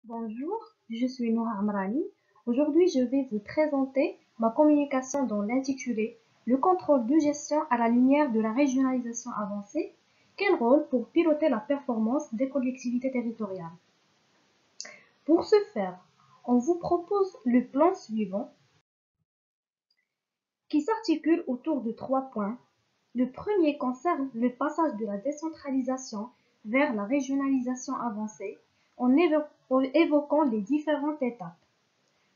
Bonjour, je suis Noura Amrani. Aujourd'hui, je vais vous présenter ma communication dans l'intitulé Le contrôle de gestion à la lumière de la régionalisation avancée. Quel rôle pour piloter la performance des collectivités territoriales? Pour ce faire, on vous propose le plan suivant qui s'articule autour de 3 points. Le premier concerne le passage de la décentralisation vers la régionalisation avancée en évoquant les différentes étapes.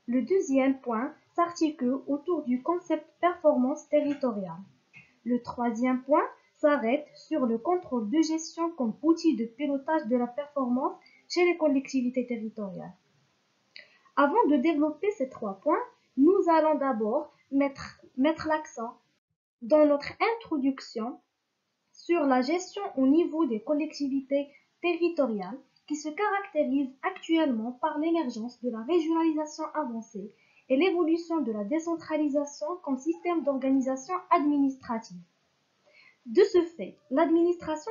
Le deuxième point s'articule autour du concept performance territoriale. Le troisième point s'arrête sur le contrôle de gestion comme outil de pilotage de la performance chez les collectivités territoriales. Avant de développer ces 3 points, nous allons d'abord mettre l'accent dans notre introduction sur la gestion au niveau des collectivités territoriales qui se caractérise actuellement par l'émergence de la régionalisation avancée et l'évolution de la décentralisation comme système d'organisation administrative. De ce fait, l'administration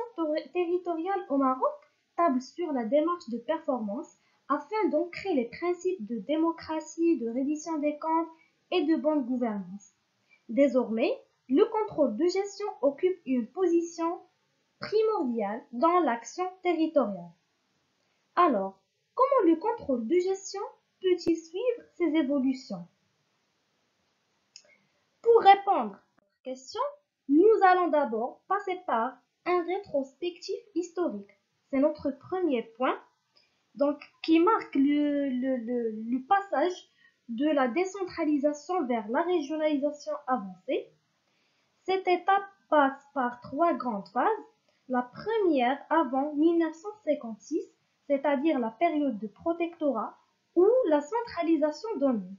territoriale au Maroc table sur la démarche de performance afin d'ancrer les principes de démocratie, de reddition des comptes et de bonne gouvernance. Désormais, le contrôle de gestion occupe une position primordiale dans l'action territoriale. Alors, comment le contrôle de gestion peut-il suivre ces évolutions? Pour répondre à cette question, nous allons d'abord passer par un rétrospectif historique. C'est notre premier point, donc qui marque le passage de la décentralisation vers la régionalisation avancée. Cette étape passe par 3 grandes phases. La première avant 1956, c'est-à-dire la période de protectorat ou la centralisation donnée.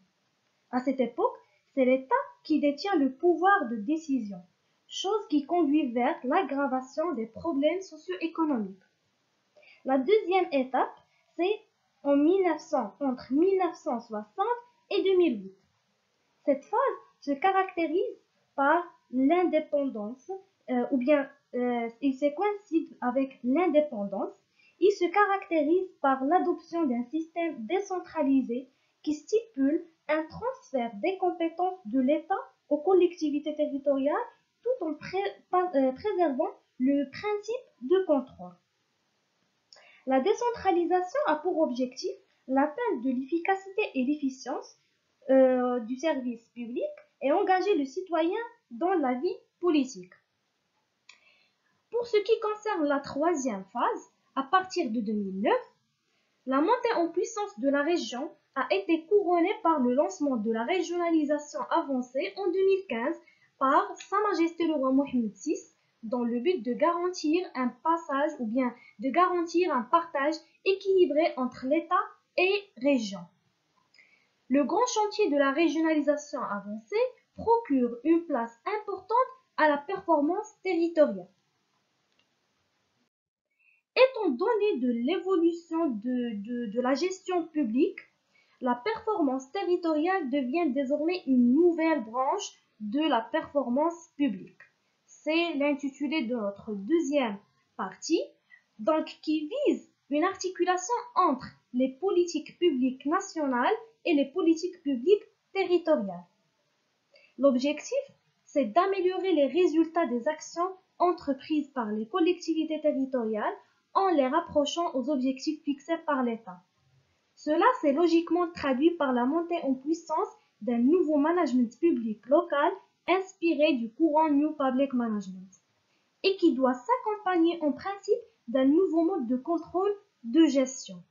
À cette époque, c'est l'État qui détient le pouvoir de décision, chose qui conduit vers l'aggravation des problèmes socio-économiques. La deuxième étape, c'est entre 1960 et 2008. Cette phase se caractérise par l'indépendance, il se coïncide avec l'indépendance. Il se caractérise par l'adoption d'un système décentralisé qui stipule un transfert des compétences de l'État aux collectivités territoriales tout en préservant le principe de contrôle. La décentralisation a pour objectif l'atteinte de l'efficacité et l'efficience du service public et engager le citoyen dans la vie politique. Pour ce qui concerne la troisième phase, à partir de 2009, la montée en puissance de la région a été couronnée par le lancement de la régionalisation avancée en 2015 par Sa Majesté le roi Mohamed VI dans le but de garantir un passage ou bien de garantir un partage équilibré entre l'État et région. Le grand chantier de la régionalisation avancée procure une place importante à la performance territoriale. Étant donné de l'évolution de la gestion publique, la performance territoriale devient désormais une nouvelle branche de la performance publique. C'est l'intitulé de notre deuxième partie, donc qui vise une articulation entre les politiques publiques nationales et les politiques publiques territoriales. L'objectif, c'est d'améliorer les résultats des actions entreprises par les collectivités territoriales en les rapprochant aux objectifs fixés par l'État. Cela s'est logiquement traduit par la montée en puissance d'un nouveau management public local inspiré du courant New Public Management et qui doit s'accompagner en principe d'un nouveau mode de contrôle de gestion.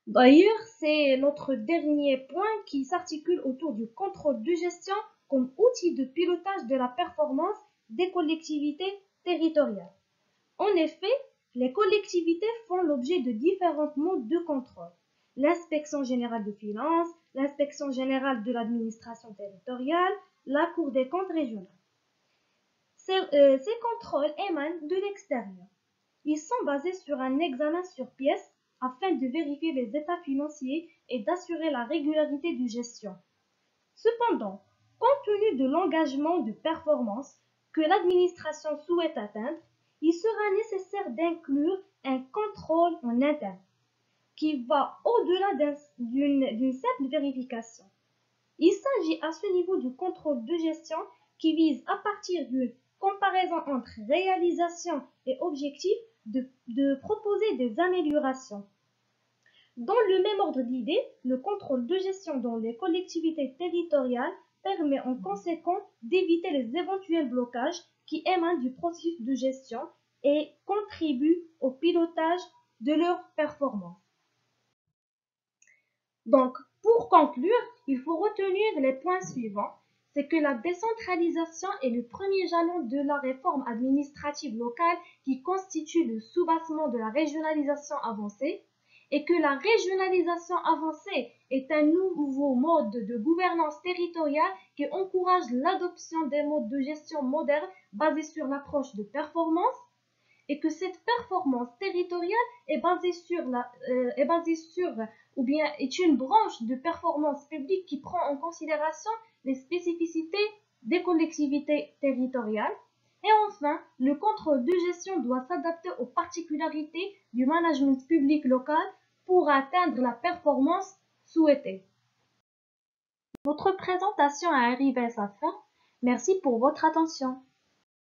D'ailleurs, c'est notre dernier point qui s'articule autour du contrôle de gestion comme outil de pilotage de la performance des collectivités territoriales. En effet, les collectivités font l'objet de différents modes de contrôle. L'inspection générale des finances, l'inspection générale de l'administration territoriale, la Cour des comptes régionale. Ces contrôles émanent de l'extérieur. Ils sont basés sur un examen sur pièce afin de vérifier les états financiers et d'assurer la régularité de gestion. Cependant, compte tenu de l'engagement de performance que l'administration souhaite atteindre, il sera nécessaire d'inclure un contrôle en interne. qui va au-delà d'une simple vérification. Il s'agit à ce niveau du contrôle de gestion qui vise à partir d'une comparaison entre réalisation et objectif de proposer des améliorations. Dans le même ordre d'idées, le contrôle de gestion dans les collectivités territoriales permet en conséquence d'éviter les éventuels blocages qui émanent du processus de gestion et contribuent au pilotage de leur performance. Donc, pour conclure, il faut retenir les points suivants. C'est que la décentralisation est le premier jalon de la réforme administrative locale qui constitue le soubassement de la régionalisation avancée et que la régionalisation avancée est un nouveau mode de gouvernance territoriale qui encourage l'adoption des modes de gestion modernes basés sur l'approche de performance et que cette performance territoriale est basée sur ou bien est une branche de performance publique qui prend en considération les spécificités des collectivités territoriales. Et enfin, le contrôle de gestion doit s'adapter aux particularités du management public local pour atteindre la performance souhaitée. Votre présentation a arrivé à sa fin. Merci pour votre attention.